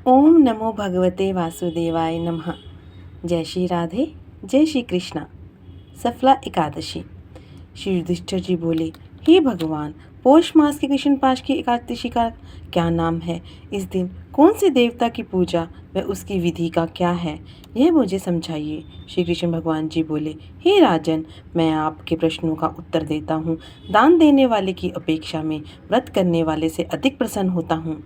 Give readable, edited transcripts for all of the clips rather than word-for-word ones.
ओम नमो भगवते वासुदेवाय नमः। जय श्री राधे, जय श्री कृष्णा। सफला एकादशी। श्री युधिष्ठिर जी बोले, हे भगवान, पौष मास की कृष्ण पक्ष की एकादशी का क्या नाम है? इस दिन कौन से देवता की पूजा व उसकी विधि का क्या है, यह मुझे समझाइए। श्री कृष्ण भगवान जी बोले, हे राजन, मैं आपके प्रश्नों का उत्तर देता हूँ। दान देने वाले की अपेक्षा में व्रत करने वाले से अधिक प्रसन्न होता हूँ।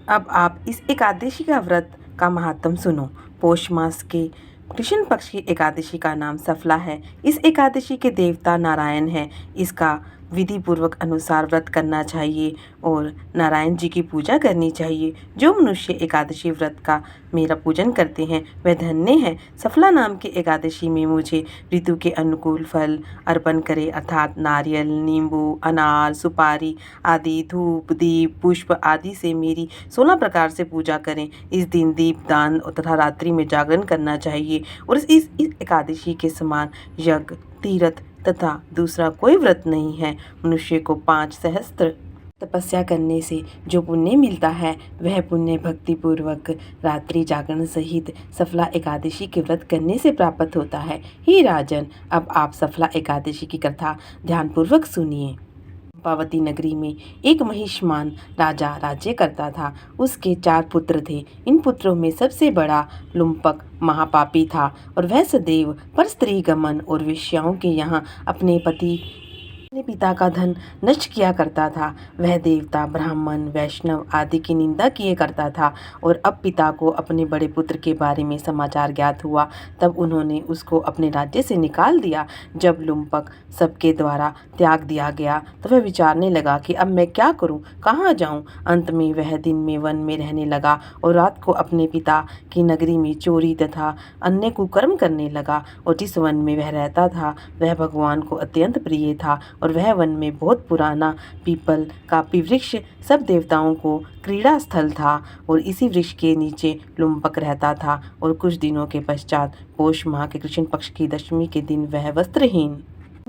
अब आप इस एकादशी का व्रत का महात्म सुनो। पौष मास के कृष्ण पक्ष की एकादशी का नाम सफला है। इस एकादशी के देवता नारायण है। इसका विधि पूर्वक अनुसार व्रत करना चाहिए और नारायण जी की पूजा करनी चाहिए। जो मनुष्य एकादशी व्रत का मेरा पूजन करते हैं वह धन्य है। सफला नाम की एकादशी में मुझे ऋतु के अनुकूल फल अर्पण करें, अर्थात नारियल, नींबू, अनार, सुपारी आदि, धूप, दीप, पुष्प आदि से मेरी 16 प्रकार से पूजा करें। इस दिन दीप दान तथा रात्रि में जागरण करना चाहिए और इस एकादशी के समान यज्ञ, तीर्थ तथा दूसरा कोई व्रत नहीं है। मनुष्य को 5 सहस्त्र तपस्या करने से जो पुण्य मिलता है वह पुण्य भक्ति पूर्वक रात्रि जागरण सहित सफला एकादशी के व्रत करने से प्राप्त होता है। हे राजन, अब आप सफला एकादशी की कथा ध्यानपूर्वक सुनिए। चंपावती नगरी में एक महिष्मान राजा राज्य करता था। उसके 4 पुत्र थे। इन पुत्रों में सबसे बड़ा लुम्पक महापापी था और वह सदैव पर स्त्री गमन और वेश्याओं के यहाँ अपने पिता का धन नष्ट किया करता था। वह देवता, ब्राह्मण, वैष्णव आदि की निंदा किए करता था और अब पिता को अपने बड़े पुत्र के बारे में समाचार ज्ञात हुआ, तब उन्होंने उसको अपने राज्य से निकाल दिया। जब लुम्पक सबके द्वारा त्याग दिया गया तो वह विचारने लगा कि अब मैं क्या करूं, कहाँ जाऊं। अंत में वह दिन में वन में रहने लगा और रात को अपने पिता की नगरी में चोरी तथा अन्य कुकर्म करने लगा। और जिस वन में वह रहता था वह भगवान को अत्यंत प्रिय था और वह वन में बहुत पुराना पीपल का वृक्ष सब देवताओं को क्रीड़ा स्थल था और इसी वृक्ष के नीचे लुम्पक रहता था। और कुछ दिनों के पश्चात पौष माह के कृष्ण पक्ष की दशमी के दिन वह वस्त्रहीन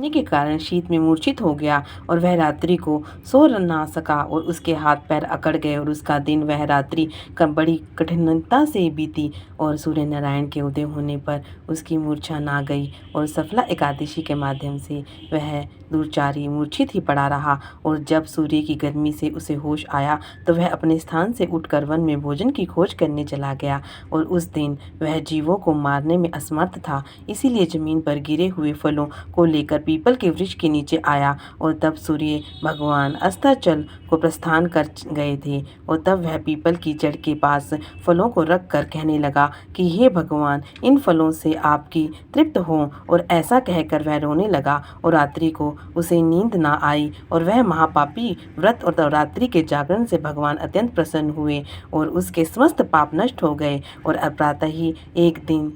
के कारण शीत में मूर्छित हो गया और वह रात्रि को सो ना सका और उसके हाथ पैर अकड़ गए और उसका दिन वह रात्रि बड़ी कठिनता से बीती और सूर्य नारायण के उदय होने पर उसकी मूर्छा ना गई और सफला एकादशी के माध्यम से वह दुर्चारी मूर्छित ही पड़ा रहा। और जब सूर्य की गर्मी से उसे होश आया तो वह अपने स्थान से उठकर वन में भोजन की खोज करने चला गया और उस दिन वह जीवों को मारने में असमर्थ था। इसीलिए जमीन पर गिरे हुए फलों को लेकर पीपल के वृक्ष के नीचे आया और तब सूर्य भगवान अस्ताचल को प्रस्थान कर गए थे और तब वह पीपल की जड़ के पास फलों को रख कर कहने लगा कि हे भगवान, इन फलों से आपकी तृप्त हो। और ऐसा कहकर वह रोने लगा और रात्रि को उसे नींद ना आई और वह महापापी व्रत और रात्रि के जागरण से भगवान अत्यंत प्रसन्न हुए और उसके समस्त पाप नष्ट हो गए। और प्रातः ही एक दिन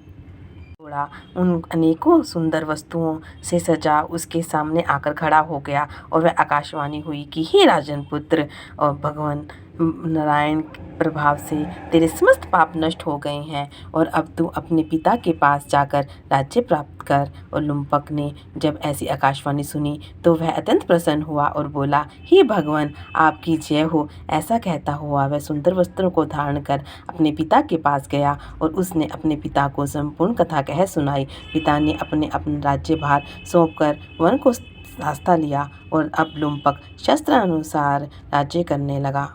घोड़ा उन अनेकों सुंदर वस्तुओं से सजा उसके सामने आकर खड़ा हो गया और वह आकाशवाणी हुई कि हे राजन पुत्र, और भगवान नारायण प्रभाव से तेरे समस्त पाप नष्ट हो गए हैं और अब तू अपने पिता के पास जाकर राज्य प्राप्त कर। और लुम्पक ने जब ऐसी आकाशवाणी सुनी तो वह अत्यंत प्रसन्न हुआ और बोला, हे भगवान, आपकी जय हो। ऐसा कहता हुआ वह सुंदर वस्त्रों को धारण कर अपने पिता के पास गया और उसने अपने पिता को संपूर्ण कथा कह सुनाई। पिता ने अपने राज्यभार सौंपकर वन को रास्ता लिया और अब लुम्पक शस्त्र अनुसार राज्य करने लगा।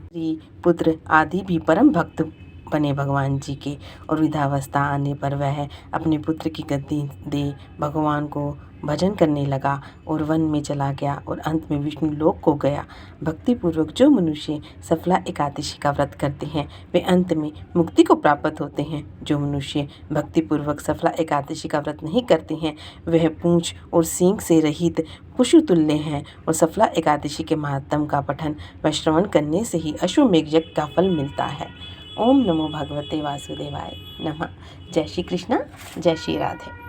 स्त्री पुत्र आदि भी परम भक्त बने भगवान जी के और वृद्धावस्था आने पर वह अपने पुत्र की गद्दी दे भगवान को भजन करने लगा और वन में चला गया और अंत में विष्णु लोक को गया। भक्तिपूर्वक जो मनुष्य सफला एकादशी का व्रत करते हैं वे अंत में मुक्ति को प्राप्त होते हैं। जो मनुष्य भक्तिपूर्वक सफला एकादशी का व्रत नहीं करते हैं वह पूंछ और सींग से रहित पशु तुल्य हैं। और सफला एकादशी के महात्म का पठन व श्रवण करने से ही अश्वमेघ यज्ञ का फल मिलता है। ओम नमो भगवते वासुदेवाय नमः। जय श्री कृष्णा, जय श्री राधे।